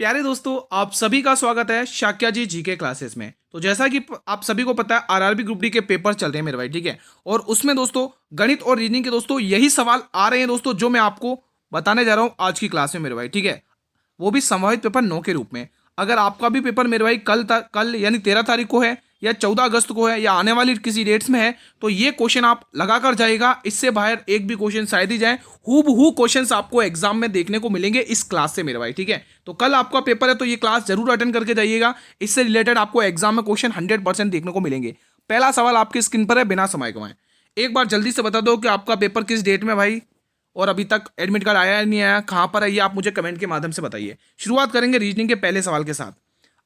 प्यारे दोस्तों, आप सभी का स्वागत है शाक्या जी जीके क्लासेस में। तो जैसा कि आप सभी को पता है, आरआरबी ग्रुप डी के पेपर चल रहे हैं मेरे भाई, ठीक है। और उसमें दोस्तों गणित और रीजनिंग के दोस्तों यही सवाल आ रहे हैं दोस्तों, जो मैं आपको बताने जा रहा हूं आज की क्लास में मेरे भाई, ठीक है। वो भी संभावित पेपर 9 के रूप में। अगर आपका भी पेपर मेरे भाई कल यानी 13 तारीख को है, या 14 अगस्त को है, या आने वाली किसी डेट्स में है, तो ये क्वेश्चन आप लगा कर जाएगा। इससे बाहर एक भी क्वेश्चन शायद ही जाए। हूबहू क्वेश्चंस आपको एग्जाम में देखने को मिलेंगे इस क्लास से मेरे भाई, ठीक है। तो कल आपका पेपर है, तो ये क्लास जरूर अटेंड करके जाइएगा। इससे रिलेटेड आपको एग्जाम में क्वेश्चन 100% देखने को मिलेंगे। पहला सवाल आपकी स्क्रीन पर है, बिना समय गंवाए एक बार जल्दी से बता दो कि आपका पेपर किस डेट में भाई, और अभी तक एडमिट कार्ड आया या नहीं आया, कहां पर है, ये आप मुझे कमेंट के माध्यम से बताइए। शुरुआत करेंगे रीजनिंग के पहले सवाल के साथ।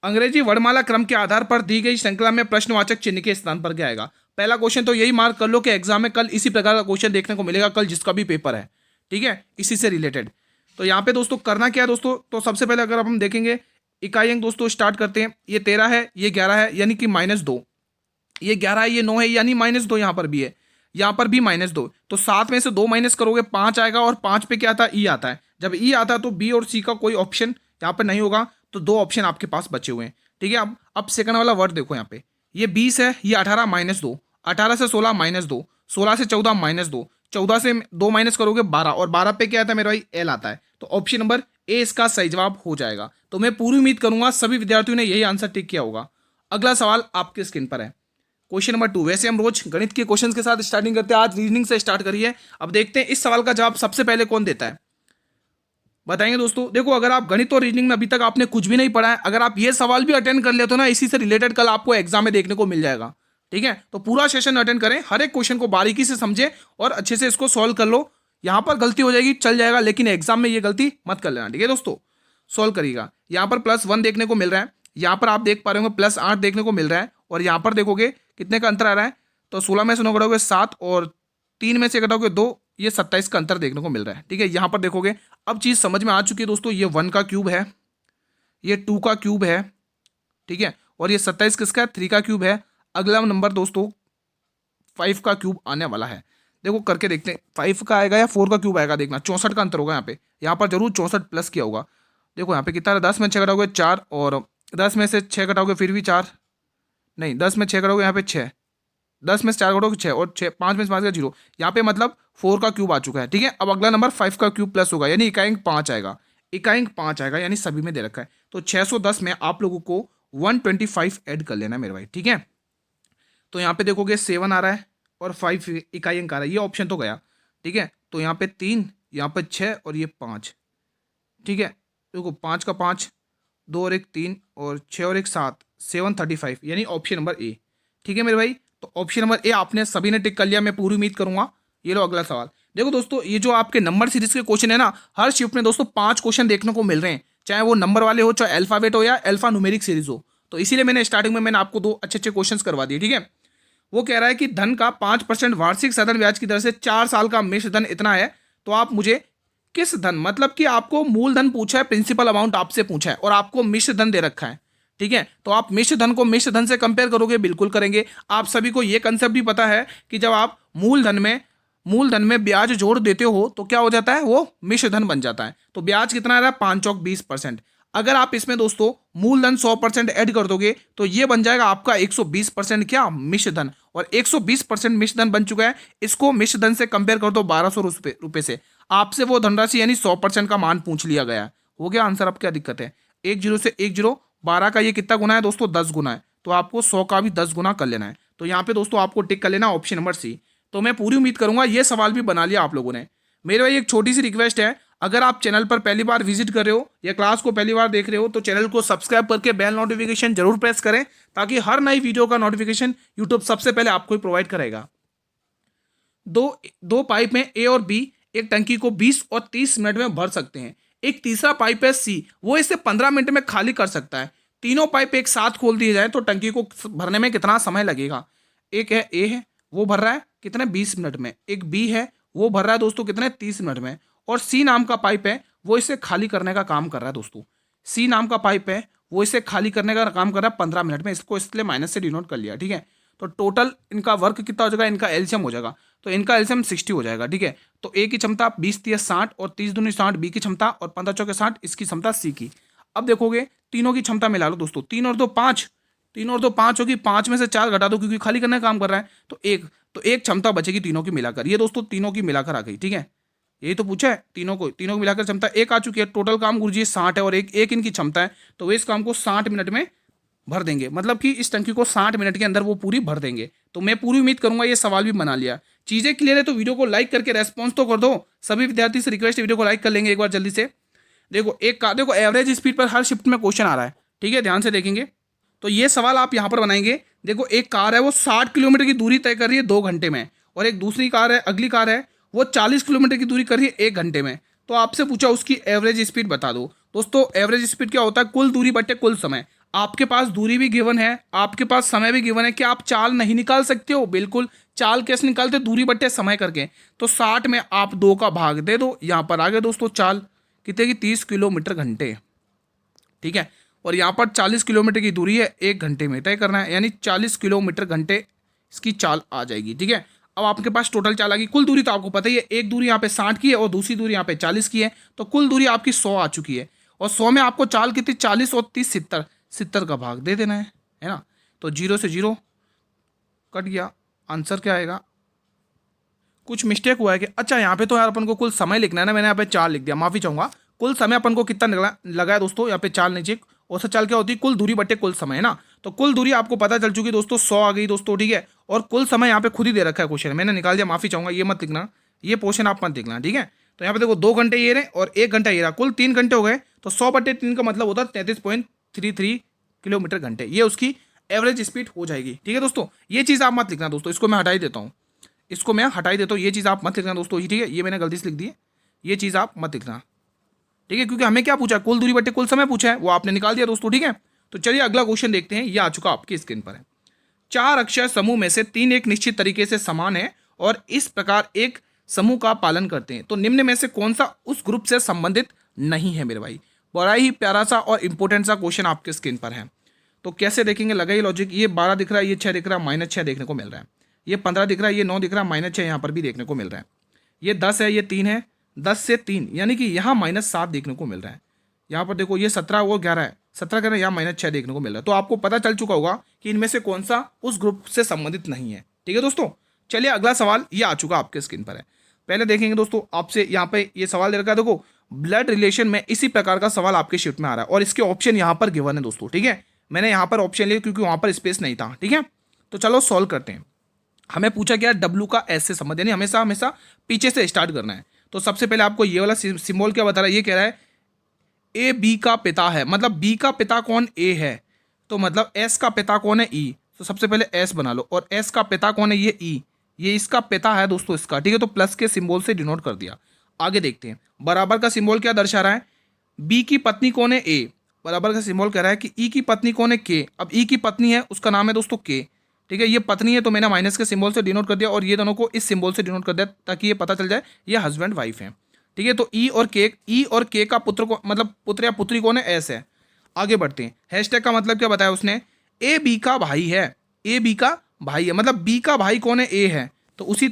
अंग्रेजी वर्णमाला क्रम के आधार पर दी गई श्रृंखला में प्रश्नवाचक चिन्ह के स्थान पर क्या आएगा। पहला क्वेश्चन तो यही मार्क कर लो कि एग्जाम में कल इसी प्रकार का क्वेश्चन देखने को मिलेगा, कल जिसका भी पेपर है, ठीक है, इसी से रिलेटेड। तो यहाँ पे दोस्तों करना क्या है दोस्तों, तो सबसे पहले अगर हम देखेंगे इकाई अंक दोस्तों स्टार्ट करते हैं। ये 13 है, ये 11 है, यानी कि -2। ये 11 है, ये 9 है, यानी -2 यहाँ पर भी है, यहाँ पर भी -2। तो 7 में से 2 माइनस करोगे 5 आएगा, और 5 पे क्या आता है, ई आता है। जब ई आता है तो बी और सी का कोई ऑप्शन यहाँ पर नहीं होगा, तो 2 ऑप्शन आपके पास बचे हुए हैं, ठीक है। अब सेकंड वाला वर्ड देखो यहाँ पे, ये 20 है, ये 18 -2, 18 से 16 -2, 16 से 14 -2, 14 से 2 माइनस करोगे 12, और 12 पे क्या आता है मेरे भाई, एल आता है। तो ऑप्शन नंबर ए इसका सही जवाब हो जाएगा। तो मैं पूरी उम्मीद करूंगा सभी विद्यार्थियों ने यही आंसर टिक किया होगा। अगला सवाल आपके स्क्रीन पर है, क्वेश्चन नंबर 2। वैसे हम रोज गणित के क्वेश्चन के साथ स्टार्टिंग करते हैं, आज रीजनिंग से स्टार्ट करिए। अब देखते हैं इस सवाल का जवाब सबसे पहले कौन देता है, बताएंगे दोस्तों। देखो, अगर आप गणित और रीजनिंग में अभी तक आपने कुछ भी नहीं पढ़ा है, अगर आप ये सवाल भी अटेंड कर लेते हो ना, इसी से रिलेटेड कल आपको एग्जाम में देखने को मिल जाएगा, ठीक है। तो पूरा सेशन अटेंड करें, हर एक क्वेश्चन को बारीकी से समझे और अच्छे से इसको सॉल्व कर लो। यहां पर गलती हो जाएगी चल जाएगा, लेकिन एग्जाम में ये गलती मत कर लेना, ठीक है दोस्तों। सॉल्व करिएगा। यहाँ पर +1 देखने को मिल रहा है, यहाँ पर आप देख पा रहे होंगे +8 देखने को मिल रहा है, और यहाँ पर देखोगे कितने का अंतर आ रहा है, तो 16 में से 9 घटाओगे 7, और 3 में से घटाओगे 2, ये 27 का अंतर देखने को मिल रहा है, ठीक है। यहाँ पर देखोगे अब चीज़ समझ में आ चुकी है दोस्तों। ये 1 का क्यूब है, ये 2 का क्यूब है, ठीक है, और ये 27 किसका है, 3 का क्यूब है। अगला नंबर दोस्तों 5 का क्यूब आने वाला है। देखो करके देखते हैं, 5 का आएगा या 4 का क्यूब आएगा, देखना 64 का अंतर होगा यहाँ पे। यहाँ पर जरूर 64 प्लस किया होगा। देखो यहाँ पे कितना है, 10 में 6 घटाओगे 4, और 10 में से 6 घटाओगे फिर भी 4, नहीं 10 में 6 घटाओगे यहाँ पे 6, 10 में से 4 घटाओगे 6, और 6 5 में से 5 का 0, यहाँ पे मतलब 4 का क्यूब आ चुका है, ठीक है। अब अगला नंबर 5 का क्यूब प्लस होगा, यानी इकाई अंक 5 आएगा, इकाई अंक 5 आएगा, यानी सभी में दे रखा है। तो 610 में आप लोगों को 125 ऐड कर लेना है मेरे भाई, ठीक है। तो यहाँ पे देखोगे 7 आ रहा है, और 5 इकाई अंक आ रहा है, ये ऑप्शन तो गया, ठीक है। तो यहाँ पे 3, यहाँ पे 6, और ये 5, ठीक है। देखो 5 का 5, 2 और 1 3, और 6 और 1 7, 735, यानी ऑप्शन नंबर ए, ठीक है मेरे भाई। तो ऑप्शन नंबर ए आपने सभी ने टिक कर लिया, मैं पूरी उम्मीद करूंगा। ये लो अगला सवाल। देखो दोस्तों, ये जो आपके नंबर सीरीज के क्वेश्चन है ना, हर शिफ्ट में दोस्तों 5 क्वेश्चन देखने को मिल रहे हैं, चाहे वो नंबर वाले हो, चाहे अल्फाबेट हो, या अल्फा न्यूमेरिक सीरीज हो। तो इसीलिए मैंने स्टार्टिंग में मैंने आपको 2 अच्छे अच्छे क्वेश्चन करवा दिए, ठीक है। वो कह रहा है कि धन का 5% वार्षिक सधन ब्याज की दर से 4 साल का मिश्र धन इतना है, तो आप मुझे किस धन, मतलब कि आपको मूलधन पूछा है, प्रिंसिपल अमाउंट आपसे पूछा है, और आपको मिश्र धन दे रखा है, ठीक है। तो आप मिश्र धन को मिश्र धन से कंपेयर करोगे, बिल्कुल करेंगे। आप सभी को यह कंसेप्ट भी पता है कि जब आप मूलधन में ब्याज जोड़ देते हो तो क्या हो जाता है, वो मिश्र धन बन जाता है। तो ब्याज कितना आ रहा है, 5 चौक 20%। अगर आप इसमें दोस्तों मूलधन 100% ऐड कर दोगे, तो ये बन जाएगा आपका 120% क्या, मिश्र धन, और 120% मिश्र धन बन चुका है। इसको मिश्र धन से कंपेयर कर दो 1200 रुपए से, आपसे वो धनराशि यानी 100% का मान पूछ लिया गया। हो गया आंसर, अब क्या दिक्कत है। 1 0 से 1 0, 12 का ये कितना गुना है दोस्तों, 10 गुना है, तो आपको 100 का भी 10 गुना कर लेना है। तो यहाँ पे दोस्तों आपको टिक कर लेना ऑप्शन नंबर सी। तो मैं पूरी उम्मीद करूंगा ये सवाल भी बना लिया आप लोगों ने। मेरे भाई एक छोटी सी रिक्वेस्ट है, अगर आप चैनल पर पहली बार विजिट कर रहे हो या क्लास को पहली बार देख रहे हो, तो चैनल को सब्सक्राइब करके बेल नोटिफिकेशन जरूर प्रेस करें, ताकि हर नई वीडियो का नोटिफिकेशन यूट्यूब सबसे पहले आपको ही प्रोवाइड करेगा। दो पाइप में ए और बी एक टंकी को 20 और 30 मिनट में भर सकते हैं। एक तीसरा पाइप है सी, वो इसे 15 मिनट में खाली कर सकता है। तीनों पाइप एक साथ खोल दिए जाए तो टंकी को भरने में कितना समय लगेगा। एक है ए है, वो भर रहा है कितने 20 मिनट में, एक बी है वो भर रहा है दोस्तों कितने 30 मिनट में, और सी नाम का पाइप है वो इसे खाली करने का काम कर रहा है दोस्तों। सी नाम का पाइप है वो इसे खाली करने का काम कर रहा है 15 मिनट में, इसको इसलिए माइनस से डिनोट कर लिया, ठीक है। तो टोटल इनका वर्क कितना हो जाएगा, इनका एलसीएम हो जाएगा, तो इनका एलसीएम 60 हो जाएगा, ठीक है। तो ए की क्षमता 20 3 60, और 30 दूनी 60 बी की क्षमता, और 15 चौके 60 इसकी क्षमता सी की। अब देखोगे तीनों की क्षमता मिला लो दोस्तों, 3 और 2 5, 3 और 2 5 होगी, 5 में से 4 घटा दो क्योंकि खाली करने का काम कर रहा है, तो एक क्षमता बचेगी तीनों की मिलाकर। ये दोस्तों तीनों की मिलाकर आ गई, ठीक है, यही तो पूछा है, तीनों को मिलाकर क्षमता एक आ चुकी है। टोटल काम गुरुजी 60 है और एक इनकी क्षमता है, तो वे इस काम को 60 मिनट में भर देंगे, मतलब कि इस टंकी को 60 मिनट के अंदर वो पूरी भर देंगे। तो मैं पूरी उम्मीद करूंगा ये सवाल भी बना लिया। चीजें क्लियर है तो वीडियो को लाइक करके रेस्पॉन्स तो कर दो। सभी विद्यार्थी से रिक्वेस्ट है वीडियो को लाइक कर लेंगे एक बार जल्दी से। देखो एवरेज स्पीड पर हर शिफ्ट में क्वेश्चन आ रहा है, ठीक है, ध्यान से देखेंगे। तो ये सवाल आप यहाँ पर बनाएंगे। देखो एक कार है वो 60 किलोमीटर की दूरी तय कर रही है 2 घंटे में, और एक दूसरी कार है, अगली कार है, वो 40 किलोमीटर की दूरी कर रही है 1 घंटे में। तो आपसे पूछा उसकी एवरेज स्पीड बता दो। दोस्तों एवरेज स्पीड क्या होता है? कुल दूरी बटे कुल समय। आपके पास दूरी भी गिवन है, आपके पास समय भी गिवन है। कि आप चाल नहीं निकाल सकते हो? बिल्कुल। चाल कैसे निकालते? दूरी बटे समय करके। तो 60 में आप 2 का भाग दे दो, यहाँ पर आ गए दोस्तों चाल कितने की, 30 किलोमीटर घंटे, ठीक है। और यहाँ पर 40 किलोमीटर की दूरी है, 1 घंटे में तय करना है, यानी 40 किलोमीटर घंटे इसकी चाल आ जाएगी, ठीक है। अब आपके पास टोटल चाल आ गई। कुल दूरी तो आपको पता ही है, एक दूरी यहाँ पे 60 की है और दूसरी दूरी यहाँ पे 40 की है, तो कुल दूरी आपकी 100 आ चुकी है। और 100 में आपको चाल कितनी, 40 और 30 70, 70 का भाग दे देना है ना। तो 0 से 0 कट गया। आंसर क्या आएगा? कुछ मिस्टेक हुआ है कि अच्छा यहाँ पे तो यार अपन को कुल समय लिखना है ना, मैंने यहाँ पे चाल लिख दिया, माफी चाहूंगा। कुल समय अपन को कितना निकला लगा है दोस्तों, यहाँ पे चाल नीचे। औसत चाल क्या होती है? कुल दूरी बटे कुल समय, है ना। तो कुल दूरी आपको पता चल चुकी दोस्तों, 100 आ गई दोस्तों, ठीक है। और कुल समय यहाँ पे खुद ही दे रखा है क्वेश्चन, मैंने निकाल दिया, माफी चाहूंगा, ये मत लिखना, ये पोर्शन आप मत लिखना, ठीक है। तो यहाँ पे देखो 2 घंटे ये रहे और 1 घंटा ये रहा, कुल 3 घंटे हो गए। तो 100 बटे 3 का मतलब होता है 33.33 किलोमीटर घंटे, ये उसकी एवरेज स्पीड हो जाएगी, ठीक है दोस्तों। ये चीज़ आप मत लिखना दोस्तों, इसको मैं हटा ही देता हूँ, इसको मैं हटा ही देता हूँ, ये चीज़ आप मत लिखना दोस्तों, ठीक है। ये मैंने गलती से लिख दी है, ये चीज़ आप मत लिखना, ठीक है, क्योंकि हमें क्या पूछा? कुल दूरी बटे कुल समय पूछा है, वो आपने निकाल दिया दोस्तों, ठीक है। तो चलिए अगला क्वेश्चन देखते हैं, ये आ चुका आपकी स्क्रीन पर है। 4 अक्षर समूह में से 3 एक निश्चित तरीके से समान है और इस प्रकार एक समूह का पालन करते हैं, तो निम्न में से कौन सा उस ग्रुप से संबंधित नहीं है मेरे भाई? बड़ा ही प्यारा सा और इंपॉर्टेंट सा क्वेश्चन आपके स्क्रीन पर है। तो कैसे देखेंगे? लगाइए लॉजिक। ये 12 दिख रहा है, ये 6 दिख रहा है, -6 देखने को मिल रहा है। ये 15 दिख रहा है, ये 9 दिख रहा है, -6 यहाँ पर भी देखने को मिल रहा है। ये 10 है, ये 3 है, 10 से 3 यानी कि यहाँ -7 देखने को मिल रहा है। यहाँ पर देखो ये 17 वो 11 है, 17 11 यहाँ -6 देखने को मिल रहा है। तो आपको पता चल चुका होगा कि इनमें से कौन सा उस ग्रुप से संबंधित नहीं है, ठीक है दोस्तों। चलिए अगला सवाल ये आ चुका आपके स्क्रीन पर है। पहले देखेंगे दोस्तों, आपसे यहाँ पे ये सवाल दे रखा है, देखो ब्लड रिलेशन में इसी प्रकार का सवाल आपके शीट में आ रहा है और इसके ऑप्शन यहाँ पर गिवन है दोस्तों, ठीक है। मैंने यहाँ पर ऑप्शन लिए क्योंकि वहाँ पर स्पेस नहीं था, ठीक है। तो चलो सॉल्व करते हैं। हमें पूछा गया डब्लू का एस से संबंध, यानी हमेशा हमेशा पीछे से स्टार्ट करना है। तो सबसे पहले आपको ये वाला सिंबल क्या बता रहा है? ये कह रहा है ए बी का पिता है, मतलब बी का पिता कौन? ए है। तो मतलब एस का पिता कौन है? ई। तो सबसे पहले एस बना लो, और एस का पिता कौन है? ये ई, ये इसका पिता है दोस्तों इसका, ठीक है। तो प्लस के सिंबल से डिनोट कर दिया। आगे देखते हैं, बराबर का सिंबल क्या दर्शा रहा है? बी की पत्नी कौन है? ए। बराबर का सिंबल कह रहा है कि ई की पत्नी कौन है? के। अब ई की पत्नी है, उसका नाम है दोस्तों के, ठीक है। ये पत्नी है तो मैंने माइनस के सिंबल से डिनोट कर दिया, और ये दोनों को इस सिंबल से डिनोट कर दिया ताकि ये पता चल जाए ये हस्बैंड वाइफ है, ठीक है। तो ई और के का पुत्र को, मतलब पुत्र या पुत्री कौन है? एस है। आगे बढ़ते हैं। हैशटैग का मतलब क्या बताया उसने? ए बी का भाई है, ए बी का भाई है, मतलब बी का भाई कौन है? ए है। तो उसी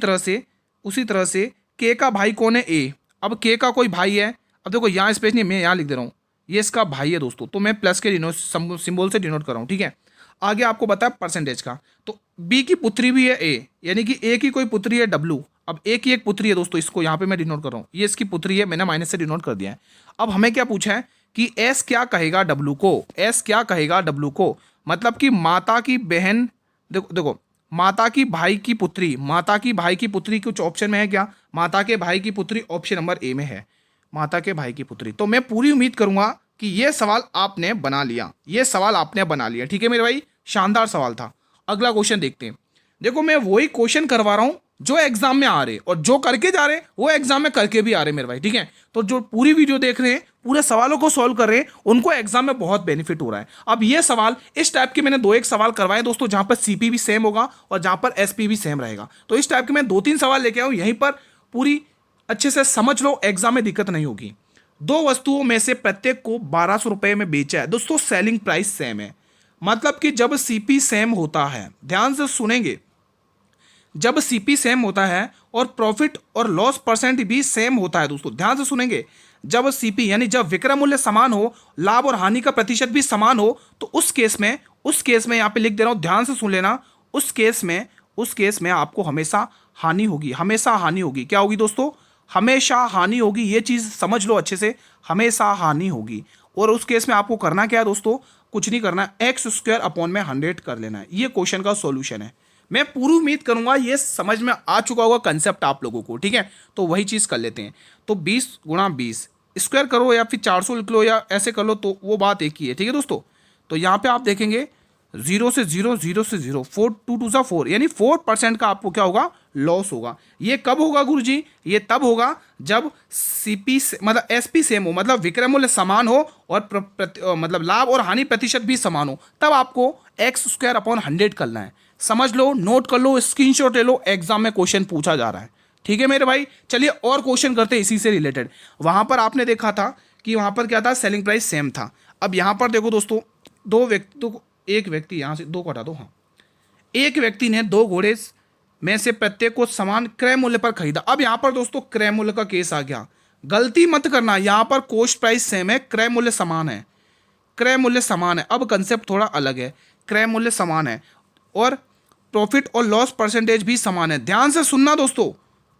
तरह से के का भाई कौन है? ए। अब के का कोई भाई है, अब देखो यहाँ स्पेस नहीं, मैं यहाँ लिख दे रहा हूँ, ये इसका भाई है दोस्तों, तो मैं प्लस के सिंबल से डिनोट कर रहा हूँ, ठीक है। आगे आपको बताया परसेंटेज का, तो बी की पुत्री भी है ए, यानी कि ए की कोई पुत्री है डब्लू। अब ए की एक पुत्री है दोस्तों, इसको यहाँ पे मैं डिनोट कर रहा हूँ, ये इसकी पुत्री है, मैंने माइनस से डिनोट कर दिया है। अब हमें क्या पूछा है कि एस क्या कहेगा डब्लू को? एस क्या कहेगा डब्लू को? मतलब कि माता की बहन, देखो माता की भाई की पुत्री, माता की भाई की पुत्री कुछ ऑप्शन में है क्या? माता के भाई की पुत्री ऑप्शन नंबर ए में है, माता के भाई की पुत्री। तो मैं पूरी उम्मीद करूंगा कि ये सवाल आपने बना लिया, ये सवाल आपने बना लिया, ठीक है मेरे भाई। शानदार सवाल था। अगला क्वेश्चन देखते हैं। देखो मैं वही क्वेश्चन करवा रहा हूं जो एग्जाम में आ रहे, और जो करके जा रहे वो एग्जाम में करके भी आ रहे मेरे भाई, ठीक है। तो जो पूरी वीडियो देख रहे हैं, पूरे सवालों को सॉल्व कर रहे हैं, उनको एग्जाम में बहुत बेनिफिट हो रहा है। अब ये सवाल इस टाइप के मैंने 2-1 सवाल करवाए दोस्तों, जहां पर सीपी भी सेम होगा और जहां पर एसपी भी सेम रहेगा। तो इस टाइप के मैं 2-3 सवाल लेके आऊँ, यहीं पर पूरी अच्छे से समझ लो, एग्जाम में दिक्कत नहीं होगी। 2 वस्तुओं में से प्रत्येक को 1200 रुपए में बेचा है दोस्तों, सेलिंग प्राइस सेम है। मतलब कि जब सीपी सेम होता है, ध्यान से सुनेंगे, जब सीपी सेम होता है और प्रॉफिट और लॉस परसेंट भी सेम होता है दोस्तों, ध्यान से सुनेंगे, जब सीपी यानी जब विक्रय मूल्य समान हो, लाभ और हानि का प्रतिशत भी समान हो, तो उस केस में यहां पे लिख दे रहा हूं, ध्यान से सुन लेना। उस केस में आपको हमेशा हानि होगी, हमेशा हानि होगी। क्या होगी दोस्तों? हमेशा हानि होगी। ये चीज समझ लो अच्छे से, हमेशा हानि होगी। और उस केस में आपको करना क्या है दोस्तों? कुछ नहीं करना, एक्स स्क्वायर अपॉन में 100 कर लेना है। ये क्वेश्चन का सॉल्यूशन है। मैं पूरी उम्मीद करूंगा ये समझ में आ चुका होगा कंसेप्ट आप लोगों को, ठीक है? तो वही चीज कर लेते हैं। तो 20 गुणा 20 स्क्वायर करो या फिर 400 लिख लो या ऐसे कर लो, तो वो बात एक ही है, ठीक है दोस्तों? तो यहाँ पे आप देखेंगे 0 से 0, 0 से 0, 4 2 2 4, यानी 4% का आपको क्या होगा? लॉस होगा। ये कब होगा गुरुजी? ये तब होगा जब सीपी मतलब एसपी सेम हो, मतलब विक्रय मूल्य समान हो और मतलब लाभ और हानि प्रतिशत भी समान हो, तब आपको एक्स स्क्वायर अपॉन 100 करना है। समझ लो, नोट कर लो, स्क्रीनशॉट ले लो, एग्जाम में क्वेश्चन पूछा जा रहा है, ठीक है मेरे भाई? चलिए और क्वेश्चन करते हैं इसी से रिलेटेड। वहां पर आपने देखा था कि वहां पर क्या था? सेलिंग प्राइस सेम था। अब यहां पर देखो दोस्तों, एक व्यक्ति, यहां से 2 को हटा दो, हाँ, एक व्यक्ति ने 2 घोड़े में से प्रत्येक को समान क्रय मूल्य पर खरीदा। अब यहां पर दोस्तों क्रय मूल्य का केस आ गया। गलती मत करना, यहां पर कॉस्ट प्राइस सेम है, क्रय मूल्य समान है, क्रय मूल्य समान है। अब कंसेप्ट थोड़ा अलग है, क्रय मूल्य समान है और प्रॉफिट और लॉस परसेंटेज भी समान है। ध्यान से सुनना दोस्तों,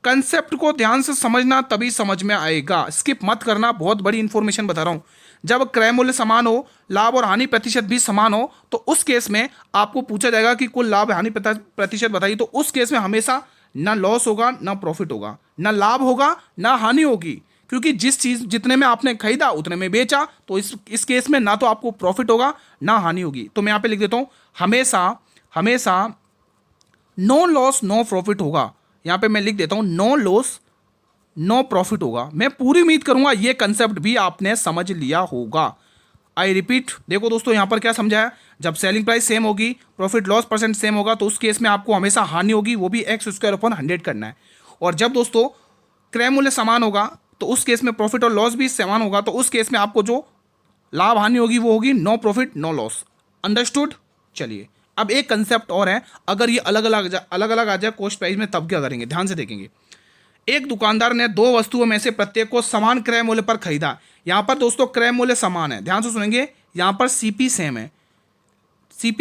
कंसेप्ट को ध्यान से समझना, तभी समझ में आएगा, स्किप मत करना। बहुत बड़ी इंफॉर्मेशन बता रहा हूं। जब क्रय मूल्य समान हो, लाभ और हानि प्रतिशत भी समान हो, तो उस केस में आपको पूछा जाएगा कि कुल लाभ हानि प्रतिशत बताइए। तो उस केस में हमेशा ना लॉस होगा ना प्रॉफिट होगा, ना लाभ होगा ना हानि होगी, क्योंकि जिस चीज जितने में आपने खरीदा उतने में बेचा। तो इस केस में ना तो आपको प्रॉफिट होगा ना हानि होगी। तो मैं यहां पे लिख देता हूं, हमेशा नो लॉस नो प्रॉफिट होगा। यहां पे मैं लिख देता हूं, नो लॉस नो प्रॉफिट होगा। मैं पूरी उम्मीद करूंगा ये कंसेप्ट भी आपने समझ लिया होगा। आई रिपीट, देखो दोस्तों यहां पर क्या समझाया? जब सेलिंग प्राइस सेम होगी, प्रॉफिट लॉस परसेंट सेम होगा, तो उस केस में आपको हमेशा हानि होगी, वो भी एक्स स्क्वायर अपॉन 100 करना है। और जब दोस्तों क्रय मूल्य समान होगा, तो उस केस में प्रॉफिट और लॉस भी समान होगा, तो उस केस में आपको जो लाभ हानि होगी वो होगी no profit no loss. Understood? चलिए अब एक कंसेप्ट और है, अगर ये अलग अलग आ जाए कॉस्ट प्राइस में, तब क्या करेंगे? ध्यान से देखेंगे। एक दुकानदार ने 2 वस्तुओं में से प्रत्येक को समान क्रय मूल्य पर खरीदा। यहां पर दोस्तों क्रय मूल्य समान है, ध्यान से सुनेंगे। यहां पर सीपी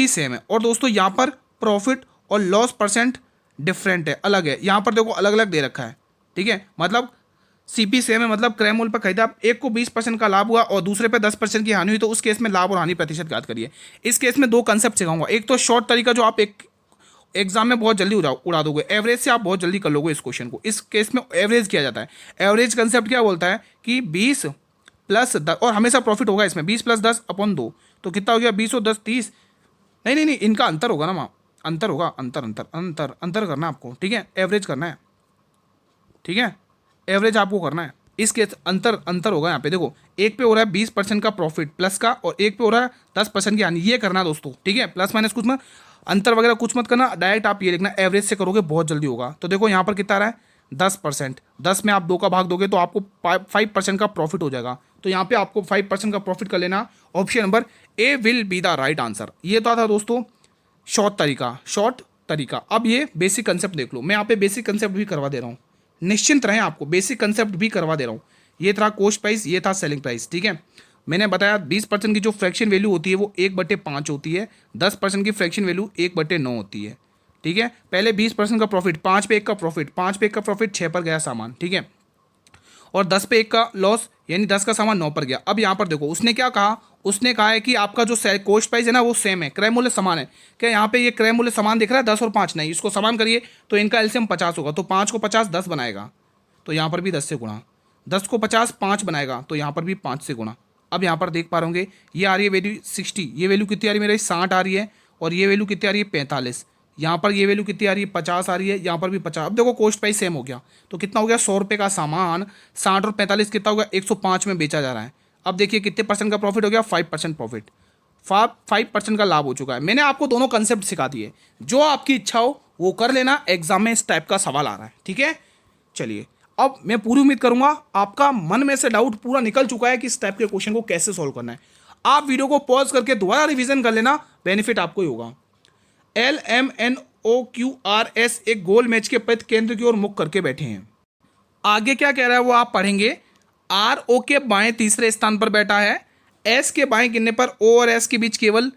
सेम है, और दोस्तों यहां पर प्रॉफिट और लॉस परसेंट डिफरेंट है, अलग है। यहां पर देखो अलग अलग दे रखा है, ठीक है? मतलब सीपी सेम है, मतलब क्रय मूल्य पर खरीदा, एक को 20% का लाभ हुआ और दूसरे पे 10% की हानि हुई, तो उस केस में लाभ और हानि प्रतिशत ज्ञात करिए। इस केस में 2 कंसेप्ट सिखाऊंगा। एक तो शॉर्ट तरीका, जो आप एक एग्जाम में बहुत जल्दी उड़ा दोगे, एवरेज से आप बहुत जल्दी कर लोगे इस क्वेश्चन को। इस केस में एवरेज किया जाता है। एवरेज कंसेप्ट क्या बोलता है कि 20 प्लस 10, और हमेशा प्रॉफिट होगा इसमें, 20 प्लस 10 अपॉन 2, तो कितना हो गया? 20 और 10 30। नहीं, इनका अंतर होगा ना माँ, अंतर होगा, अंतर करना आपको, ठीक है? एवरेज करना है, ठीक है? एवरेज आपको करना है। इसके अंतर होगा यहाँ पे, देखो एक पे हो रहा है 20% का प्रॉफिट प्लस का, और एक पे हो रहा है 10% की हानि। ये करना दोस्तों, ठीक है? प्लस माइनस कुछ मत, अंतर वगैरह कुछ मत करना, डायरेक्ट आप ये लिखना, एवरेज से करोगे बहुत जल्दी होगा। तो देखो यहाँ पर कितना आ रहा है? 10%। 10 में आप 2 का भाग दोगे तो आपको 5% का प्रॉफिट हो जाएगा। तो यहाँ पे आपको 5% का प्रॉफिट कर लेना। Option number A will be the right answer. ये तो था दोस्तों शॉर्ट तरीका। अब ये बेसिक कंसेप्ट देख लो, मैं यहाँ पे बेसिक कंसेप्ट भी करवा दे रहा हूँ, निश्चिंत रहें, आपको बेसिक कंसेप्ट भी करवा दे रहा हूँ। ये था कॉस्ट प्राइस, ये था सेलिंग प्राइस, ठीक है? मैंने बताया 20% की जो फ्रैक्शन वैल्यू होती है वो 1/5 होती है, 10% की फ्रैक्शन वैल्यू 1/9 होती है, ठीक है? पहले 20% का प्रॉफिट, 5 पे 1 का प्रॉफिट, 5 पे 1 का प्रॉफिट 6 पर गया सामान, ठीक है? और 10 पे 1 का लॉस, यानी 10 का सामान 9 पर गया। अब यहाँ पर देखो उसने क्या कहा, उसने कहा है कि आपका जो कॉस्ट प्राइस है ना वो सेम है, क्रय मूल्य समान है। क्या यहाँ पे ये क्रय मूल्य समान दिख रहा है? 10 और 5 नहीं, इसको समान करिए तो इनका एलसीएम 50 होगा, तो 5 को 50 10 बनाएगा, तो यहाँ पर भी 10 से गुणा, 10 को 50 5 बनाएगा, तो यहाँ पर भी 5 से गुणा। अब यहाँ पर देख पा रहे होंगे ये आ रही है वैल्यू 60, ये वैल्यू कितनी आ रही है मेरी? 60 आ रही है, और ये वैल्यू कितनी आ रही है? 45। यहाँ पर ये वैल्यू कितनी आ रही है? 50 आ रही है, यहाँ पर भी 50। अब देखो कॉस्ट प्राइस सेम हो गया, तो कितना हो गया? 100 रुपये का सामान 60 और 45 कितना होगा? 105 में बेचा जा रहा है। अब देखिए कितने परसेंट का प्रॉफिट हो गया? 5% प्रॉफिट, 5% का लाभ हो चुका है। मैंने आपको दोनों कंसेप्ट सिखा दिए, जो आपकी इच्छा हो वो कर लेना, एग्जाम में इस टाइप का सवाल आ रहा है, ठीक है? चलिए अब मैं पूरी उम्मीद करूंगा आपका मन में से डाउट पूरा निकल चुका है कि इस टाइप के क्वेश्चन को कैसे सॉल्व करना है। आप वीडियो को पॉज करके दोबारा रिवीजन कर लेना, बेनिफिट आपको ही होगा। LMNOQRS एक गोल मैच के प्रति केंद्र की ओर मुख करके बैठे हैं। आगे क्या कह रहा है वो आप पढ़ेंगे। आर ओ के बाएं तीसरे स्थान पर बैठा है, एस के बाएं गिनने पर ओ और एस के बीच केवल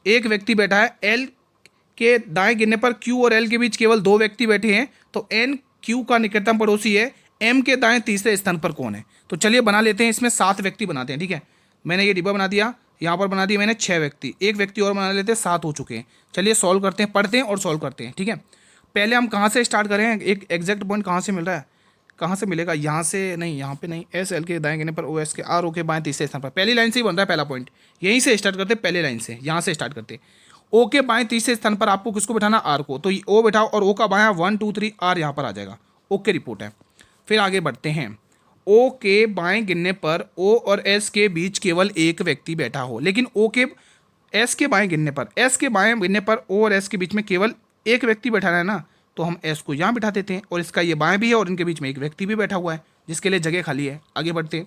एक व्यक्ति बैठा है, एल के दाएं गिनने पर क्यू और एल के बीच केवल दो व्यक्ति बैठे हैं, तो एन क्यू का निकटतम पड़ोसी है, एम के दाएं तीसरे स्थान पर कौन है। तो चलिए बना लेते हैं, इसमें 7 व्यक्ति बनाते हैं। ठीक है, मैंने ये डिब्बा बना दिया, यहाँ पर बना दिया मैंने 6 व्यक्ति, एक व्यक्ति और बना लेते हैं, 7 हो चुके हैं। चलिए सॉल्व करते हैं, पढ़ते हैं और सॉल्व करते हैं। ठीक है, पहले हम कहाँ से स्टार्ट करें, एक एग्जैक्ट पॉइंट कहाँ से मिल रहा है, कहाँ से मिलेगा, यहाँ से नहीं, यहाँ पे नहीं, एस एल के दाएं गिनने पर ओ एस के आर ओ के बाएं तीसरे स्थान पर, पहली लाइन से ही बन रहा है पहला पॉइंट, यहीं से स्टार्ट करते, पहले लाइन से यहाँ से स्टार्ट करते। ओ के बाएं तीसरे स्थान पर आपको किसको बैठाना, आर को, तो ओ बैठाओ और ओ का बायां 1 2 3 आर यहाँ पर आ जाएगा, ओके रिपोर्ट है। फिर आगे बढ़ते हैं, ओ के बाएं गिनने पर ओ और एस के बीच केवल एक व्यक्ति बैठा हो, लेकिन ओ के एस के बाएं गिनने पर, एस के बाएं गिनने पर ओ और एस के बीच में केवल एक व्यक्ति बैठा है ना, तो हम एस को यहाँ बिठा देते हैं और इसका ये बाएं भी है और इनके बीच में एक व्यक्ति भी बैठा हुआ है जिसके लिए जगह खाली है। आगे बढ़ते हैं,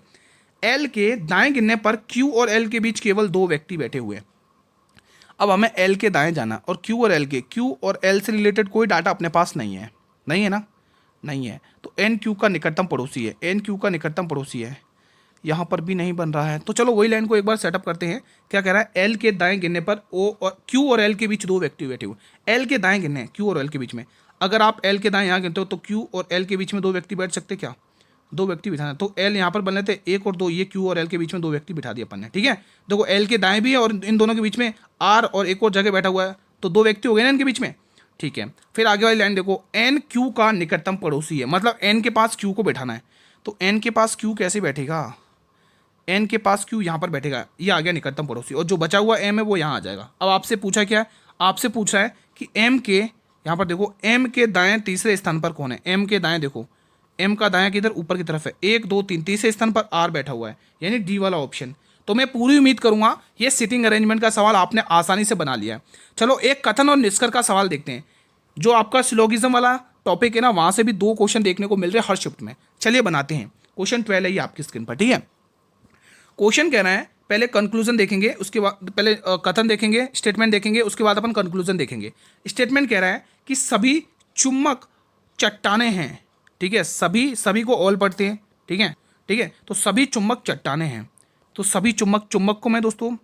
एल के दाएं गिनने पर क्यू और एल के बीच केवल 2 व्यक्ति बैठे हुए हैं। अब हमें एल के दाएं जाना और क्यू और एल के, क्यू और एल से रिलेटेड कोई डाटा अपने पास नहीं है, नहीं है ना, नहीं है, तो एन क्यू का निकटतम पड़ोसी है, एन क्यू का निकटतम पड़ोसी है, यहाँ पर भी नहीं बन रहा है, तो चलो वही लाइन को एक बार सेटअप करते हैं। क्या कह रहा है, एल के दाएं गिनने पर ओ और क्यू और एल के बीच 2 व्यक्ति बैठे हुए, एल के दाएं गिनने क्यू और एल के बीच में, अगर आप एल के दाएं यहाँ गिनते हो तो क्यू और एल के बीच में 2 व्यक्ति बैठ सकते, क्या 2 व्यक्ति बिठाना, तो एल यहाँ पर बन लेते 1 और 2, ये क्यू और एल के बीच में 2 व्यक्ति बिठा दिया अपन ने। ठीक है, देखो एल के दाएं भी है और इन दोनों के बीच में आर और एक और जगह बैठा हुआ है, तो 2 व्यक्ति हो गए ना इनके बीच में। ठीक है, फिर आगे वाली लाइन देखो, एन क्यू का निकटतम पड़ोसी है, मतलब एन के पास क्यू को बैठाना है, तो एन के पास क्यू कैसे बैठेगा, एन के पास क्यू यहाँ पर बैठेगा, ये आ गया निकटतम पड़ोसी, और जो बचा हुआ एम है वो यहाँ आ जाएगा। अब आपसे पूछा क्या है, आपसे पूछ रहा है कि एम के, यहाँ पर देखो एम के दाएं तीसरे स्थान पर कौन है, एम के दाएं देखो, एम का दायां किधर, ऊपर की तरफ है, 1 2 3, तीसरे स्थान पर आर बैठा हुआ है, यानी डी वाला ऑप्शन। तो मैं पूरी उम्मीद करूंगा ये सिटिंग अरेंजमेंट का सवाल आपने आसानी से बना लिया है। चलो एक कथन और निष्कर्ष का सवाल देखते हैं, जो आपका सिलोगिज्म वाला टॉपिक है ना, वहाँ से भी 2 क्वेश्चन देखने को मिल रहे हैं हर शिफ्ट में। चलिए बनाते हैं, क्वेश्चन 12 है ये आपकी स्क्रीन पर। ठीक है, क्वेश्चन कह रहा है, पहले कंक्लूजन देखेंगे, उसके बाद पहले कथन देखेंगे, स्टेटमेंट देखेंगे, उसके बाद अपन कंक्लूजन देखेंगे। स्टेटमेंट कह रहा है कि सभी चुम्बक चट्टाने हैं। ठीक है, सभी को ऑल पढ़ते हैं। ठीक है, ठीक है, तो सभी चुम्बक चट्टाने हैं, तो सभी चुम्बक को मैं दोस्तों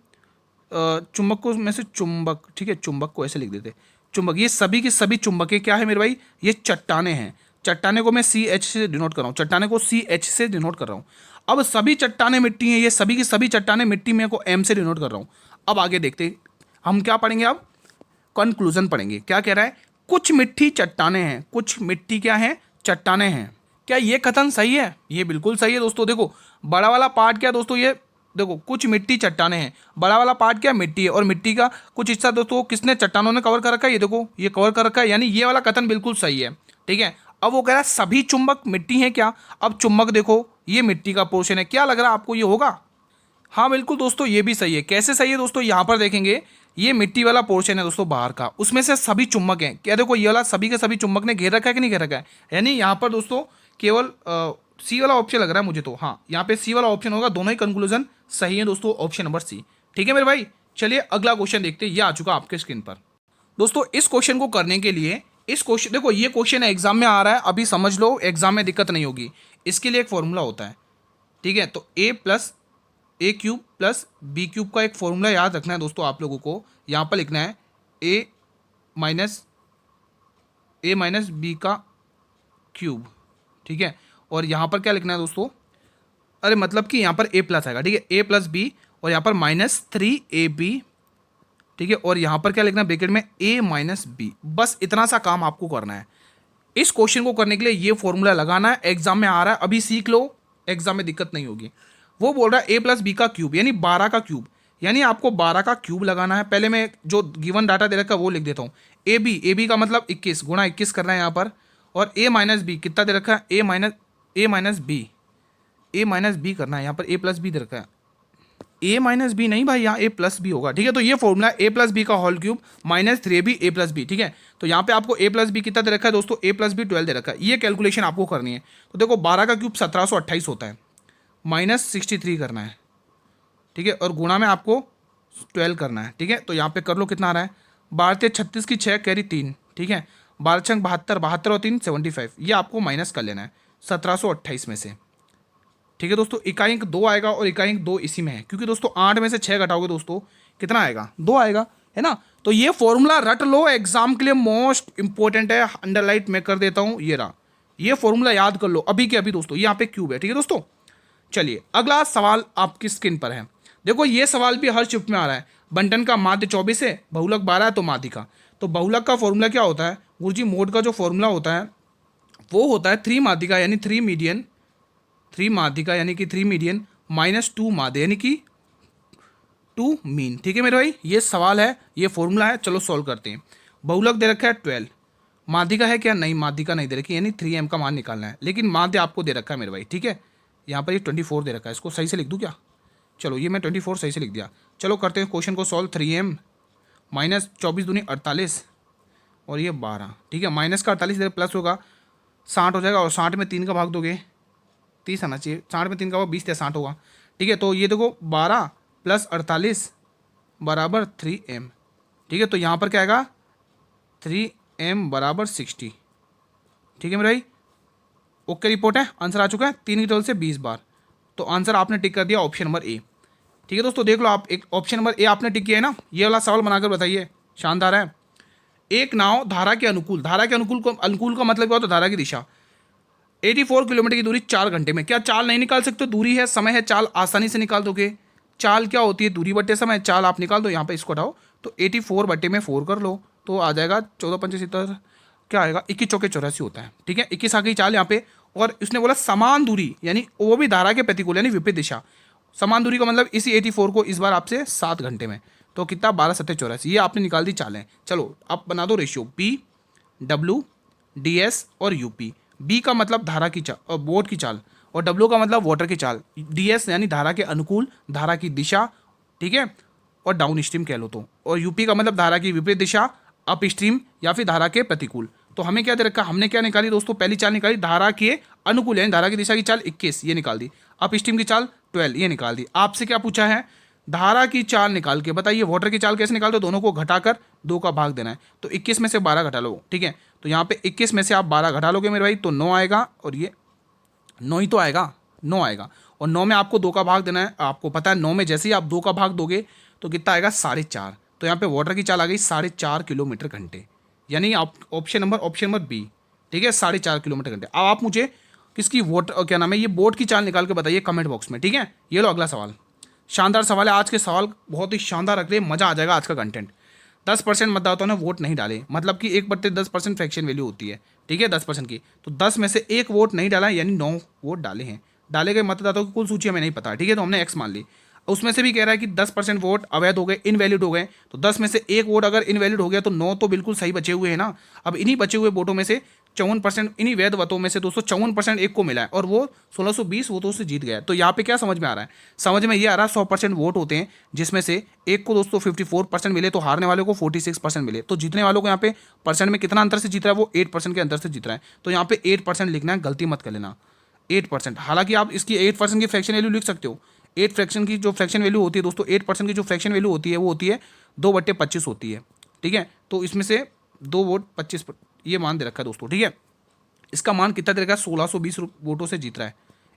चुम्बक को में से चुम्बक, ठीक है, चुम्बक को ऐसे लिख देते, चुम्बक, ये सभी की सभी चुम्बकें क्या है मेरे भाई, ये चट्टाने हैं। चट्टाने को मैं CH से डिनोट कर रहा हूँ, चट्टाने को CH से डिनोट कर रहा हूँ। अब सभी चट्टाने मिट्टी हैं, ये सभी की सभी चट्टाने मिट्टी में को M से डिनोट कर रहा हूँ। अब आगे देखते हम क्या पढ़ेंगे, अब कंक्लूजन पढ़ेंगे। क्या कह रहा है, कुछ मिट्टी चट्टाने हैं, कुछ मिट्टी क्या है, चट्टाने हैं। क्या ये कथन सही है, ये बिल्कुल सही है दोस्तों। देखो बड़ा वाला पार्ट क्या दोस्तों, ये देखो कुछ मिट्टी चट्टाने हैं, बड़ा वाला पार्ट क्या, मिट्टी है, और मिट्टी का कुछ हिस्सा दोस्तों किसने, चट्टानों ने कवर कर रखा है, ये देखो ये कवर कर रखा है, यानी ये वाला कथन बिल्कुल सही है। ठीक है, अब वो कह रहा है सभी चुंबक मिट्टी हैं क्या, अब चुंबक देखो ये मिट्टी का पोर्शन है, क्या लग रहा है आपको ये होगा, हाँ बिल्कुल दोस्तों ये भी सही है। कैसे सही है दोस्तों, यहाँ पर देखेंगे ये मिट्टी वाला पोर्शन है दोस्तों बाहर का, उसमें से सभी चुंबक हैं, क्या देखो ये वाला सभी के सभी चुंबक ने घेर रखा है कि नहीं घेर रखा है, यानी यहाँ पर दोस्तों केवल सी वाला ऑप्शन लग रहा है मुझे, तो हाँ यहाँ पे सी वाला ऑप्शन होगा, दोनों ही कंक्लूजन सही है दोस्तों, ऑप्शन नंबर सी। ठीक है मेरे भाई, चलिए अगला क्वेश्चन देखते हैं, ये आ चुका आपके स्क्रीन पर। दोस्तों इस क्वेश्चन को करने के लिए, इस क्वेश्चन देखो ये क्वेश्चन एग्जाम में आ रहा है, अभी समझ लो एग्जाम में दिक्कत नहीं होगी। इसके लिए एक फॉर्मूला होता है, ठीक है, तो a cube plus b cube का एक फॉर्मूला याद रखना है दोस्तों आप लोगों को। यहाँ पर लिखना है a माइनस बी का क्यूब, ठीक है, और यहाँ पर क्या लिखना है दोस्तों, अरे मतलब कि यहाँ पर a प्लस आएगा, ठीक है, a प्लस बी, और यहाँ पर -3ab, ठीक है, और यहाँ पर क्या लिखना है ब्रैकेट में a माइनस बी। बस इतना सा काम आपको करना है। इस क्वेश्चन को करने के लिए ये फॉर्मूला लगाना है, एग्जाम में आ रहा है, अभी सीख लो, एग्जाम में दिक्कत नहीं होगी। वो बोल रहा है a प्लस बी का क्यूब यानी 12 का क्यूब, यानी आपको 12 का क्यूब लगाना है। पहले मैं जो गिवन डाटा दे रखा है वो लिख देता हूँ, ए बी का मतलब 21 गुणा 21 करना है यहाँ पर, और a माइनस बी कितना दे रखा है, a माइनस बी करना है यहाँ पर, a प्लस बी दे रखा है, a माइनस बी नहीं भाई, यहाँ a प्लस बी होगा, ठीक है। तो ये फॉर्मूला a प्लस बी का whole cube -3ab a plus b, ठीक है। तो यहाँ पे आपको a प्लस बी कितना दे रखा है दोस्तों, a प्लस बी 12 दे रखा है, ये कैलकुलेशन आपको करनी है। तो देखो 12 का क्यूब 1728 होता है, -63 करना है, ठीक है, और गुणा में आपको 12 करना है, ठीक है। तो यहाँ पे कर लो कितना आ रहा है, 12 36 की 6 कैरी 3, ठीक है, 12 72 72 और 3 75, ये आपको माइनस कर लेना है 1728 में से, ठीक है दोस्तों, इकाई अंक 2 आएगा और इकाई अंक 2 इसी में है, क्योंकि दोस्तों 8 में से 6 घटाओगे दोस्तों कितना आएगा, 2 आएगा, है ना। तो ये फॉर्मूला रट लो, एग्जाम के लिए मोस्ट इंपॉर्टेंट है, अंडरलाइट मैं कर देता हूँ, ये रहा, ये फॉर्मूला याद कर लो अभी के अभी दोस्तों, यहाँ पे क्यूब है, ठीक है दोस्तों। चलिए अगला सवाल आपकी स्क्रीन पर है, देखो ये सवाल भी हर शिफ्ट में आ रहा है। बंटन का माध्य 24 है, बहुलक 12 है, तो माध्य का, तो बहुलक का फॉर्मूला क्या होता है गुरुजी, मोड का जो फॉर्मूला होता है वो होता है 3 माध्यिका यानी 3 मीडियन, 3 माध्यिका यानी कि 3 मीडियन माइनस 2 माध्य यानी कि 2 मीन। ठीक है मेरे भाई, ये सवाल है, ये फॉर्मूला है, चलो सॉल्व करते हैं। बहुलक दे रखा है 12, माध्यिका है क्या, नहीं माध्यिका नहीं दे रखी, यानी 3m का मान निकालना है, लेकिन माध्य आपको दे रखा है मेरे भाई। ठीक है, यहाँ पर ये 24 दे रखा है, इसको सही से लिख दूँ क्या, चलो ये मैं 24 सही से लिख दिया। चलो करते हैं क्वेश्चन को सॉल्व। 3m माइनस 24 दूनी 48 और ये 12, ठीक है, माइनस का 48 इधर प्लस होगा, 60 हो जाएगा, और 60 में 3 का भाग दोगे 30 आना चाहिए, 60 में 3 का भाग 20 या 60 होगा। ठीक है, तो ये देखो 12 प्लस 48 बराबर 3m। ठीक है, तो यहाँ पर क्या आएगा 3m बराबर 60। ठीक है मेरे भाई, ओके रिपोर्ट है, आंसर आ चुका है 3 की टेबल से 20 बार, तो आंसर आपने टिक कर दिया ऑप्शन नंबर ए। ठीक है दोस्तों, देख लो आप, एक ऑप्शन नंबर ए आपने टिक किया है ना, ये वाला सवाल बनाकर बताइए, शानदार है। एक नाव धारा के अनुकूल, धारा के अनुकूल का मतलब क्या होता है, धारा की दिशा, 84 किलोमीटर की दूरी 4 घंटे में, क्या चाल नहीं निकाल सकते, दूरी है समय है, चाल आसानी से निकाल दोगे। चाल क्या होती है, दूरी बट्टे समय, चाल आप निकाल दो, यहाँ पे इसको हटाओ तो 84 बट्टे में 4 कर लो, तो आ जाएगा 14 पंचे 70, क्या आएगा 21 चौके 84 होता है। ठीक है, 21 आ गई चाल यहाँ पे, और उसने बोला समान दूरी, यानी वो भी धारा के प्रतिकूल यानी विपरीत दिशा, समान दूरी का मतलब इसी 84 को इस बार आपसे 7 घंटे में, तो कितना 12 7 84, ये आपने निकाल दी चालें। चलो आप बना दो ratio, P W D S और यूपी। बी का मतलब धारा की चाल और बोट की चाल, और डब्ल्यू का मतलब वाटर की चाल, डी एस यानी धारा के अनुकूल, धारा की दिशा, ठीक है, और डाउन स्ट्रीम कह लो तो, और यूपी का मतलब धारा की विपरीत दिशा, अप स्ट्रीम या फिर धारा के प्रतिकूल। तो हमें क्या दे रखा, हमने क्या निकाली दोस्तों, पहली चाल निकाली धारा के अनुकूल यानी धारा की दिशा की चाल 21, ये निकाल दी, अप स्ट्रीम की चाल 12, ये निकाल दी। आपसे क्या पूछा है, धारा की चाल निकाल के बताइए, वाटर की चाल कैसे निकालते हो, दोनों को घटाकर 2 का भाग देना है, तो 21 में से 12 घटा लो। ठीक है, तो यहाँ पे 21 में से आप 12 घटा लोगे मेरे भाई, तो 9 आएगा, और ये 9 ही तो आएगा, 9 आएगा, और 9 में आपको 2 का भाग देना है, आपको पता है 9 में जैसे ही आप 2 का भाग दोगे तो कितना आएगा 4.5, तो यहाँ पे वाटर की चाल आ गई 4.5 किलोमीटर घंटे, यानी आप ऑप्शन नंबर बी। ठीक है, 4.5 किलोमीटर घंटे। अब आप मुझे किसकी वाटर क्या नाम है, ये बोट की चाल निकाल के बताइए कमेंट बॉक्स में। ठीक है, ये लो अगला सवाल, शानदार सवाल है, आज के सवाल बहुत ही शानदार रख रहे हैं, मजा आ जाएगा आज का कंटेंट। 10% मतदाताओं ने वोट नहीं डाले, मतलब कि 1/10% फ्रैक्शन वैल्यू होती है। ठीक है, 10% की, तो 10 में से 1 वोट नहीं डाला, यानी 9 वोट डाले हैं। डाले गए मतदाताओं की कुल सूची हमें नहीं पता, ठीक है, तो हमने एक्स मान ली। उसमें से भी कह रहा है कि 10% वोट अवैध हो गए, इनवैलिड हो गए, तो 10 में से 1 वोट अगर इनवैलिड हो गया तो 9 तो बिल्कुल सही बचे हुए हैं ना। अब इन्हीं बचे हुए वोटों में से 54%, इन्हीं वैध वोटों में से दोस्तों 54% एक को मिला है, और वो 1620 वोटों से जीत गया। तो यहाँ पे क्या समझ में आ रहा है, समझ में ये आ रहा है 100% वोट होते हैं, जिसमें से एक को दोस्तों 54% मिले, तो हारने वाले को 46% मिले, तो जीतने वालों को यहाँ पे परसेंट में कितना अंतर से जीत रहा है, वो 8% के अंतर से जीत रहा है। तो यहाँ पे 8% लिखना है, गलती मत कर लेना, 8%। हालांकि आप इसकी 8% की फ्रैक्शन वैल्यू लिख सकते हो, 8 फ्रैक्शन की जो फ्रैक्शन वैल्यू होती है दोस्तों, 8% की जो फ्रैक्शन वैल्यू होती है वो होती है 2/25 होती है। ठीक है, तो इसमें से 2 वोट 25 ये मान दे रखा है दोस्तों। ठीक है, इसका मान कितना दे रखा है, 1620 वोटों से जीत रहा है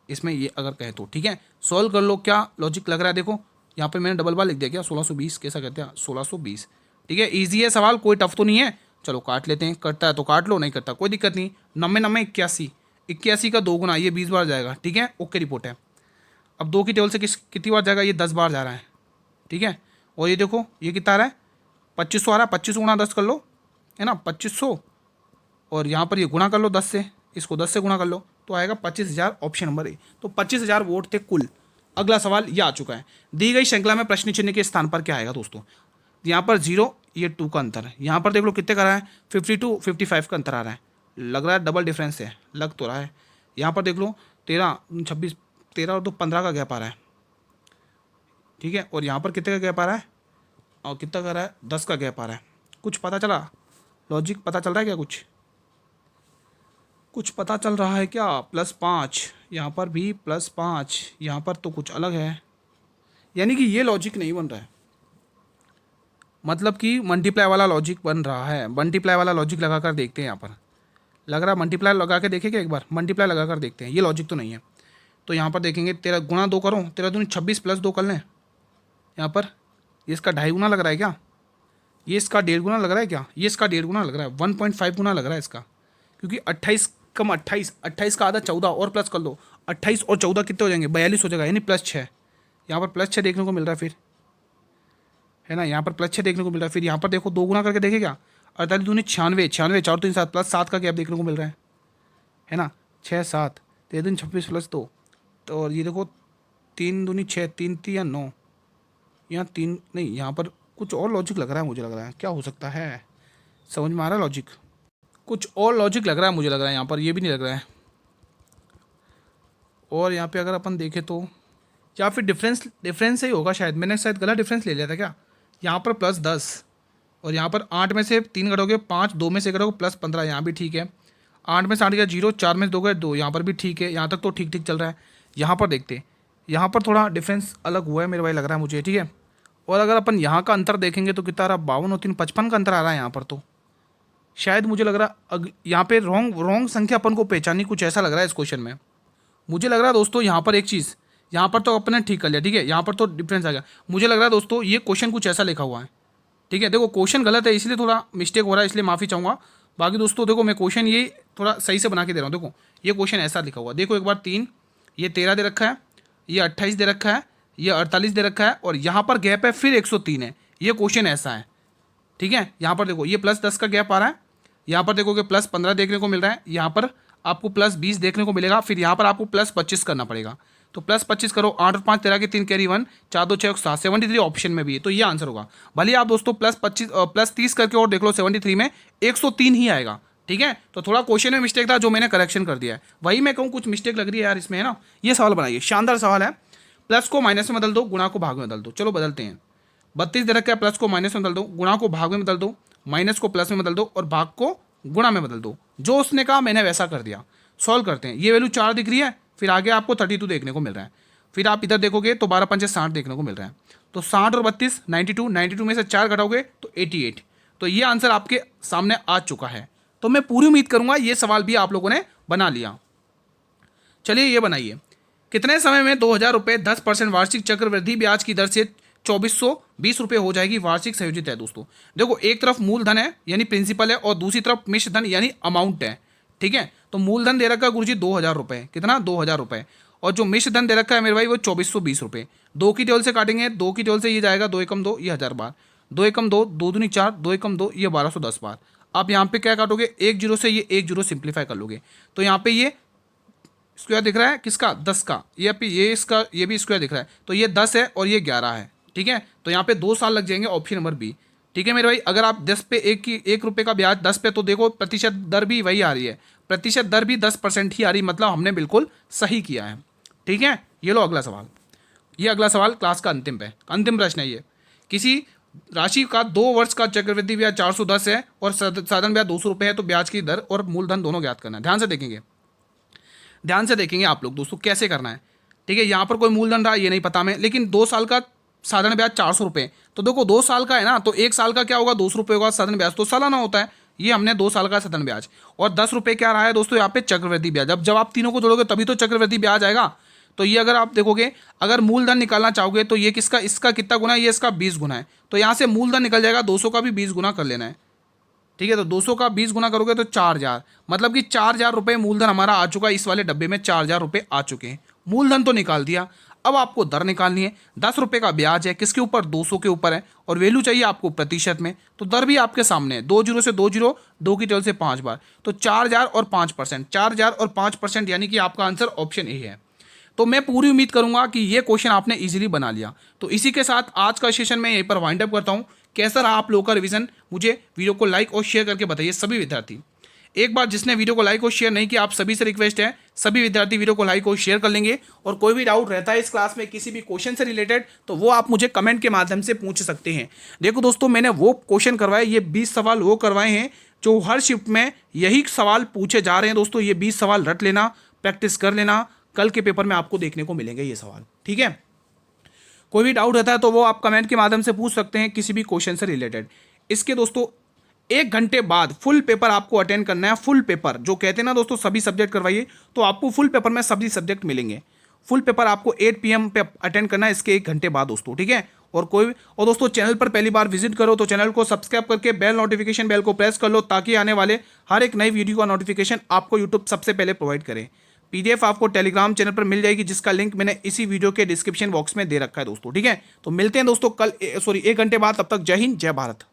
इसमें, ये अगर कहे तो। ठीक है, सॉल्व कर लो, क्या लॉजिक लग रहा है, देखो यहाँ पे मैंने डबल बार लिख दिया, क्या 1620 कैसा कहते हैं 1620। ठीक है, ईजी है सवाल, कोई टफ तो नहीं है। चलो काट लेते हैं, करता है तो काट लो, नहीं करता कोई दिक्कत नहीं। 90 81, 81 का 2 गुना, ये 20 बार जाएगा। ठीक है, ओके रिपोर्ट है। अब 2 की टेबल से कितनी बार जाएगा, ये 10 बार जा रहा है। ठीक है, और ये देखो ये कितना आ रहा है, 2500 आ रहा है, 25 गुणा 10 कर लो, है ना 2500, और यहाँ पर ये गुणा कर लो 10 से, इसको 10 से गुणा कर लो, तो आएगा 25,000, ऑप्शन नंबर ए। तो 25,000 वोट थे कुल। अगला सवाल ये आ चुका है, दी गई श्रृंखला में प्रश्न चिन्ह के स्थान पर क्या आएगा दोस्तों, यहाँ पर 0, ये 2 का अंतर है, यहाँ पर देख लो कितने का रहा है 52 55 का अंतर आ रहा है, लग रहा है डबल डिफरेंस है, लग तो रहा है। यहाँ पर देख लो 13 26 13 और 2 15 का गैप आ रहा है। ठीक है, और यहाँ पर कितने का गैप आ रहा है, और कितना का रहा है 10 का गैप आ रहा है। कुछ पता चला, लॉजिक पता चल रहा है क्या, कुछ पता चल रहा है क्या, +5 यहाँ पर भी +5, यहाँ पर तो कुछ अलग है, यानी कि ये लॉजिक नहीं बन रहा है, मतलब कि मल्टीप्लाई वाला लॉजिक बन रहा है। मल्टीप्लाई वाला लॉजिक लगा कर देखते हैं, यहाँ पर लग रहा है मल्टीप्लाई लगा के देखें क्या, एक बार मल्टीप्लाई लगा कर देखते हैं, ये लॉजिक तो नहीं है। तो यहाँ पर देखेंगे 13 गुना 2 करो, 13 दूनी 26 प्लस 2 कर लें। यहाँ पर ये इसका 2.5 गुना लग रहा है क्या, ये इसका 1.5 गुना लग रहा है क्या, ये इसका 1.5 गुना लग रहा है, 1.5 गुना लग रहा है इसका, क्योंकि 28 कम 28, 28 का आधा 14 और प्लस कर लो, 28 और 14 कितने हो जाएंगे, 42 हो जाएगा, यानी +6। यहाँ पर +6 देखने को मिल रहा है फिर, है ना, यहाँ पर +6 देखने को मिल रहा है। फिर यहाँ पर देखो 2 गुना करके देखे क्या, 48 दूनी 96, 96 4 3 7 +7 का गैप देखने को मिल रहा है ना, 6 7 3 दूनी 26 + 2, तो और ये देखो 3 दूनी 6 3 3 या 9, यहाँ 3 नहीं, यहाँ पर कुछ और लॉजिक लग रहा है, मुझे लग रहा है क्या हो सकता है, समझ में आ रहा है लॉजिक, कुछ और लॉजिक लग रहा है, मुझे लग रहा है यहाँ पर, ये भी नहीं लग रहा है। और यहाँ पे अगर अपन देखें तो या फिर डिफरेंस से ही होगा शायद, मैंने शायद गलत डिफरेंस ले लिया था क्या, यहाँ पर +10 और यहाँ पर 8 में से 3 घटोगे 5, 2 में से घटोगे +15, यहाँ भी ठीक है। 8 में से 8 गया 0, 4 में से 2 गए 2, यहाँ पर भी ठीक है, यहाँ तक तो ठीक ठीक चल रहा है। यहाँ पर देखते, यहाँ पर थोड़ा डिफरेंस अलग हुआ है मेरे भाई, लग रहा है मुझे, ठीक है। और अगर अपन यहाँ का अंतर देखेंगे तो कितना आ रहा है, 52 और 3 55 का अंतर आ रहा है यहाँ पर, तो शायद मुझे लग रहा है यहाँ पे रॉन्ग संख्या अपन को पहचानी, कुछ ऐसा लग रहा है इस क्वेश्चन में। मुझे लग रहा है दोस्तों यहाँ पर एक चीज़, यहाँ पर तो अपने ठीक कर लिया, ठीक है, यहाँ पर तो डिफरेंस आ गया। मुझे लग रहा है दोस्तों ये क्वेश्चन कुछ ऐसा लिखा हुआ है, ठीक है। देखो क्वेश्चन गलत है इसलिए थोड़ा मिस्टेक हो रहा है, इसलिए माफ़ी चाहूँगा। बाकी दोस्तों देखो मैं क्वेश्चन ये थोड़ा सही से बना के दे रहा हूँ। देखो ये क्वेश्चन ऐसा लिखा हुआ, देखो एक बार 3, ये 13 दे रखा है, ये 28 दे रखा है, ये 48 दे रखा है, और यहाँ पर गैप है फिर 103 है। ये क्वेश्चन ऐसा है, ठीक है। यहाँ पर देखो ये +10 का गैप आ रहा है, यहाँ पर देखोगे +15 देखने को मिल रहा है, यहाँ पर आपको +20 देखने को मिलेगा, फिर यहाँ पर आपको +25 करना पड़ेगा। तो +25 करो, 8 और 5 13 के 3 कैरी 1, 4 2 6 7, 73 ऑप्शन में भी है, तो ये आंसर होगा। भले आप दोस्तों +30 करके और देख लो, 73 में 103 ही आएगा, ठीक है। तो थोड़ा क्वेश्चन में मिस्टेक था जो मैंने करेक्शन कर दिया है, वही मैं कहूँ कुछ मिस्टेक लग रही है यार इसमें, है ना। ये सवाल बनाइए, शानदार सवाल है। प्लस को माइनस में बदल दो, गुणा को भाग में बदल दो। चलो बदलते हैं। 32 दे रखा है, प्लस को माइनस में बदल दो, गुणा को भाग में बदल दो, माइनस को प्लस में बदल दो और भाग को गुणा में बदल दो। जो उसने कहा मैंने वैसा कर दिया। सॉल्व करते हैं। ये वैल्यू 4 दिख रही है, फिर आगे आपको 32 देखने को मिल रहा है। फिर आप इधर देखोगे तो 12 पंचे 60 देखने को मिल रहा है। तो 60 और 32 92, 92 में से 4 घटाओगे तो 88। तो ये आंसर आपके सामने आ चुका है। तो मैं पूरी उम्मीद करूंगा ये सवाल भी आप लोगों ने बना लिया। चलिए ये बनाइए, कितने समय में 2000 रुपये 10% वार्षिक चक्रवृद्धि ब्याज की दर से 2420 रुपये हो जाएगी। वार्षिक संयोजित है दोस्तों। देखो एक तरफ मूलधन है यानी प्रिंसिपल है, और दूसरी तरफ मिश्र धन यानी अमाउंट है, ठीक है। तो मूलधन दे रखा है गुरुजी 2000 रुपये, कितना 2000 रुपये, और जो मिश्र धन दे रखा है मेरे भाई वो 2420 रुपये। 2 की टेबल से काटेंगे, 2 की टेबल से ये जाएगा 2 एकम 2, ये 1000 बार, 2 एकम 2, 2 दूनी 4, 2 एकम 2, ये 1210 बार। आप यहाँ पे क्या काटोगे, 1 जीरो से ये 1 जीरो सिंप्लीफाई कर लोगे, तो यहाँ पे ये स्क्वायर दिख रहा है किसका, 10 का, ये इसका ये भी स्क्वायर दिख रहा है, तो ये 10 है और ये 11 है, ठीक है। तो यहाँ पे 2 साल लग जाएंगे, ऑप्शन नंबर बी, ठीक है मेरे भाई। अगर आप 10 पे 1 रुपये का ब्याज 10 पे, तो देखो प्रतिशत दर भी वही आ रही है, प्रतिशत दर भी 10% ही आ रही, मतलब हमने बिल्कुल सही किया है, ठीक है। ये लो अगला सवाल। ये अगला सवाल क्लास का अंतिम प्रश्न है ये। किसी राशि का 2 वर्ष का चक्रवृद्धि ब्याज 410 है और साधारण ब्याज 200 रुपये है, तो ब्याज की दर और मूलधन दोनों ज्ञात करना है। ध्यान से देखेंगे आप लोग दोस्तों कैसे करना है, ठीक है। यहाँ पर कोई मूलधन रहा ये नहीं पता हमें, लेकिन 2 साल का साधारण ब्याज 400 रुपये, तो देखो 2 साल का है ना, तो 1 साल का क्या होगा 200 रुपये होगा साधारण ब्याज, तो सालाना होता है। ये हमने 2 साल का साधारण ब्याज, और 10 रुपये क्या रहा है दोस्तों यहाँ पे चक्रवृद्धि ब्याज। अब जब आप तीनों को जोड़ोगे तभी तो चक्रवृद्धि ब्याज आएगा। तो ये अगर आप देखोगे, अगर मूलधन निकालना चाहोगे तो ये किसका, इसका कितना गुना है, ये इसका 20 गुना है, तो यहाँ से मूलधन निकल जाएगा, 200 का भी 20 गुना कर लेना है, ठीक है। तो 200 का 20 गुना करोगे तो 4000, मतलब कि 4000 रुपये मूलधन हमारा आ चुका है। इस वाले डब्बे में 4000 रुपये आ चुके हैं। मूलधन तो निकाल दिया, अब आपको दर निकालनी है। 10 रुपये का ब्याज है, किसके ऊपर, 200 के ऊपर है, और वैल्यू चाहिए आपको प्रतिशत में, तो दर भी आपके सामने है। 2 जीरो से 2 जीरो, 2 की टेबल से 5 बार, तो 4000 और 5%, 4000 और 5%, यानी कि आपका आंसर ऑप्शन ए है। तो मैं पूरी उम्मीद करूंगा कि ये क्वेश्चन आपने इजीली बना लिया। तो इसी के साथ आज का सेशन मैं यहीं पर वाइंड अप करता हूं। कैसा रहा आप लोगों का रिवीजन, मुझे वीडियो को लाइक और शेयर करके बताइए सभी विद्यार्थी। एक बार जिसने वीडियो को लाइक और शेयर नहीं किया, आप सभी से रिक्वेस्ट है, सभी विद्यार्थी वीडियो को लाइक और शेयर कर लेंगे। और कोई भी डाउट रहता है इस क्लास में किसी भी क्वेश्चन से रिलेटेड, तो वो आप मुझे कमेंट के माध्यम से पूछ सकते हैं। देखो दोस्तों, मैंने वो क्वेश्चन करवाए, ये 20 सवाल वो करवाए हैं जो हर शिफ्ट में यही सवाल पूछे जा रहे हैं दोस्तों। ये 20 सवाल रट लेना, प्रैक्टिस कर लेना, कल के पेपर में आपको देखने को मिलेंगे ये सवाल, ठीक है। कोई भी डाउट रहता है तो वो आप कमेंट के माध्यम से पूछ सकते हैं किसी भी क्वेश्चन से रिलेटेड। इसके दोस्तों 1 घंटे बाद फुल पेपर आपको अटेंड करना है। फुल पेपर जो कहते हैं ना दोस्तों, सभी सब्जेक्ट करवाइए, तो आपको फुल पेपर में सभी सब्जेक्ट मिलेंगे। फुल पेपर आपको 8 PM पे अटेंड करना है, इसके 1 घंटे बाद दोस्तों, ठीक है। और दोस्तों चैनल पर पहली बार विजिट करो तो चैनल को सब्सक्राइब करके बेल नोटिफिकेशन बेल को प्रेस कर लो, ताकि आने वाले हर एक नई वीडियो का नोटिफिकेशन आपको यूट्यूब सबसे पहले प्रोवाइड करे। PDF आपको टेलीग्राम चैनल पर मिल जाएगी, जिसका लिंक मैंने इसी वीडियो के डिस्क्रिप्शन बॉक्स में दे रखा है दोस्तों, ठीक है। तो मिलते हैं दोस्तों कल 1 घंटे बाद, तब तक जय हिंद जय भारत।